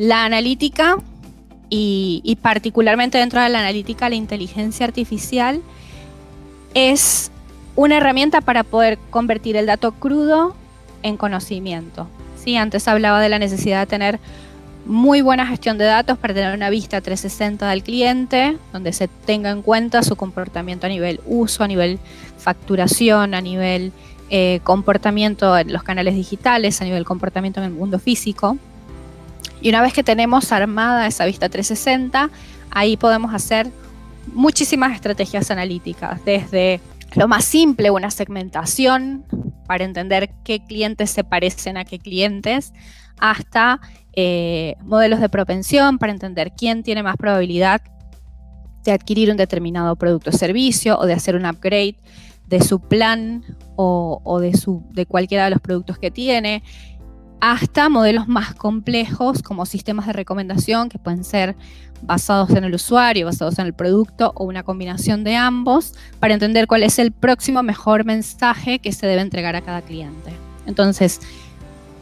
La analítica y particularmente dentro de la analítica, la inteligencia artificial es una herramienta para poder convertir el dato crudo en conocimiento. ¿Sí? Antes hablaba de la necesidad de tener muy buena gestión de datos para tener una vista 360 del cliente, donde se tenga en cuenta su comportamiento a nivel uso, a nivel facturación, a nivel comportamiento en los canales digitales, a nivel comportamiento en el mundo físico. Y una vez que tenemos armada esa vista 360, ahí podemos hacer muchísimas estrategias analíticas, desde lo más simple, una segmentación para entender qué clientes se parecen a qué clientes, hasta modelos de propensión para entender quién tiene más probabilidad de adquirir un determinado producto o servicio o de hacer un upgrade de su plan o de cualquiera de los productos que tiene, hasta modelos más complejos como sistemas de recomendación que pueden ser basados en el usuario, basados en el producto o una combinación de ambos para entender cuál es el próximo mejor mensaje que se debe entregar a cada cliente. Entonces,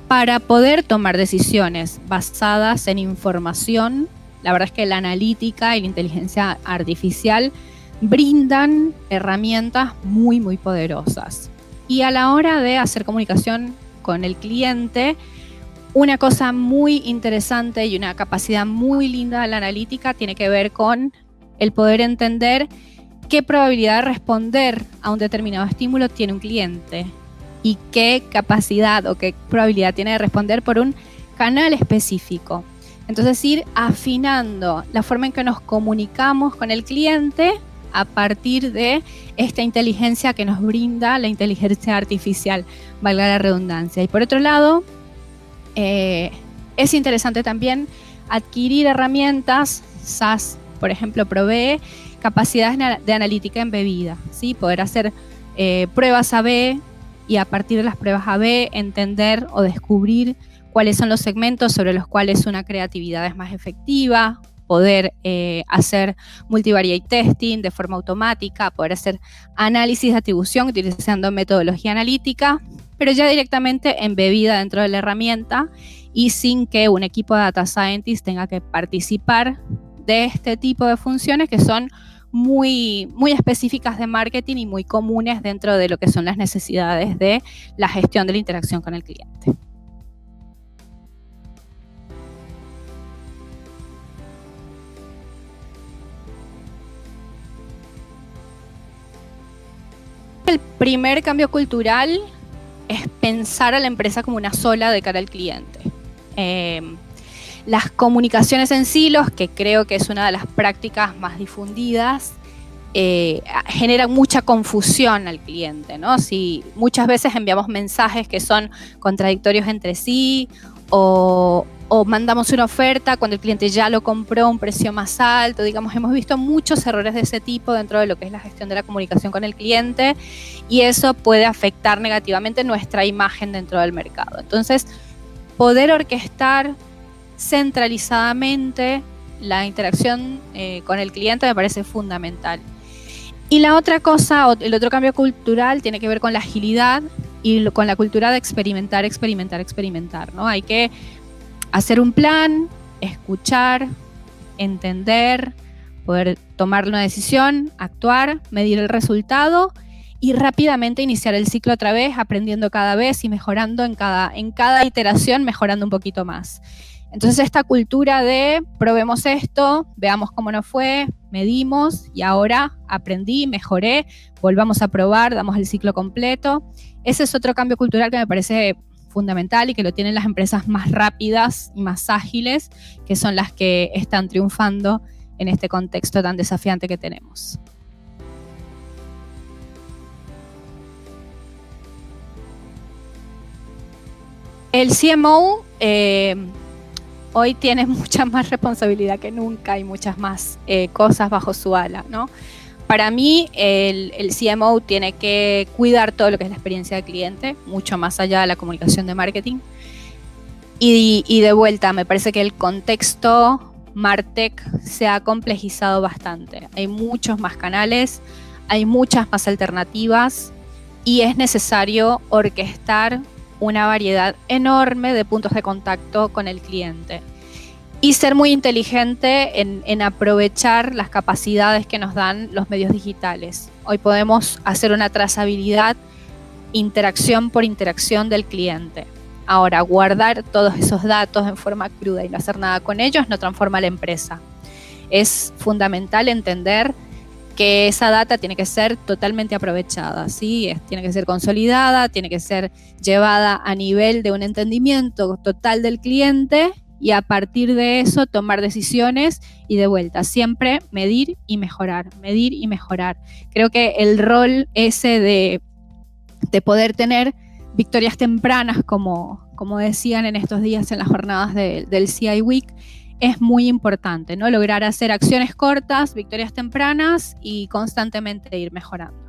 para poder tomar decisiones basadas en información, la verdad es que la analítica y la inteligencia artificial brindan herramientas muy, muy poderosas. Y a la hora de hacer comunicación con el cliente, una cosa muy interesante y una capacidad muy linda de la analítica tiene que ver con el poder entender qué probabilidad de responder a un determinado estímulo tiene un cliente y qué capacidad o qué probabilidad tiene de responder por un canal específico. Entonces, ir afinando la forma en que nos comunicamos con el cliente a partir de esta inteligencia que nos brinda la inteligencia artificial, valga la redundancia. Y por otro lado, es interesante también adquirir herramientas. SAS, por ejemplo, provee capacidades de analítica embebida, ¿sí? Poder hacer pruebas A/B y a partir de las pruebas A/B entender o descubrir cuáles son los segmentos sobre los cuales una creatividad es más efectiva, poder hacer multivariate testing de forma automática, poder hacer análisis de atribución utilizando metodología analítica, pero ya directamente embebida dentro de la herramienta y sin que un equipo de data scientist tenga que participar de este tipo de funciones que son muy, muy específicas de marketing y muy comunes dentro de lo que son las necesidades de la gestión de la interacción con el cliente. El primer cambio cultural es pensar a la empresa como una sola de cara al cliente. Las comunicaciones en silos, que creo que es una de las prácticas más difundidas, generan mucha confusión al cliente, ¿no? Si muchas veces enviamos mensajes que son contradictorios entre sí o mandamos una oferta cuando el cliente ya lo compró a un precio más alto, digamos, hemos visto muchos errores de ese tipo dentro de lo que es la gestión de la comunicación con el cliente y eso puede afectar negativamente nuestra imagen dentro del mercado. Entonces, poder orquestar centralizadamente la interacción con el cliente me parece fundamental. Y la otra cosa, el otro cambio cultural tiene que ver con la agilidad y con la cultura de experimentar, ¿no? Hay que hacer un plan, escuchar, entender, poder tomar una decisión, actuar, medir el resultado y rápidamente iniciar el ciclo otra vez, aprendiendo cada vez y mejorando en cada iteración, mejorando un poquito más. Entonces esta cultura de probemos esto, veamos cómo nos fue, medimos y ahora aprendí, mejoré, volvamos a probar, damos el ciclo completo. Ese es otro cambio cultural que me parece fundamental y que lo tienen las empresas más rápidas y más ágiles, que son las que están triunfando en este contexto tan desafiante que tenemos. El CMO hoy tiene mucha más responsabilidad que nunca y muchas más cosas bajo su ala, ¿no? Para mí, el CMO tiene que cuidar todo lo que es la experiencia del cliente, mucho más allá de la comunicación de marketing. Y de vuelta, me parece que el contexto MarTech se ha complejizado bastante. Hay muchos más canales, hay muchas más alternativas y es necesario orquestar una variedad enorme de puntos de contacto con el cliente. y ser muy inteligente en aprovechar las capacidades que nos dan los medios digitales. Hoy podemos hacer una trazabilidad interacción por interacción del cliente. Ahora, guardar todos esos datos en forma cruda y no hacer nada con ellos no transforma la empresa. Es fundamental entender que esa data tiene que ser totalmente aprovechada, ¿sí? Tiene que ser consolidada, tiene que ser llevada a nivel de un entendimiento total del cliente y a partir de eso tomar decisiones y de vuelta, siempre medir y mejorar, medir y mejorar. Creo que el rol ese de poder tener victorias tempranas, como decían en estos días en las jornadas del CI Week, es muy importante, ¿no? Lograr hacer acciones cortas, victorias tempranas y constantemente ir mejorando.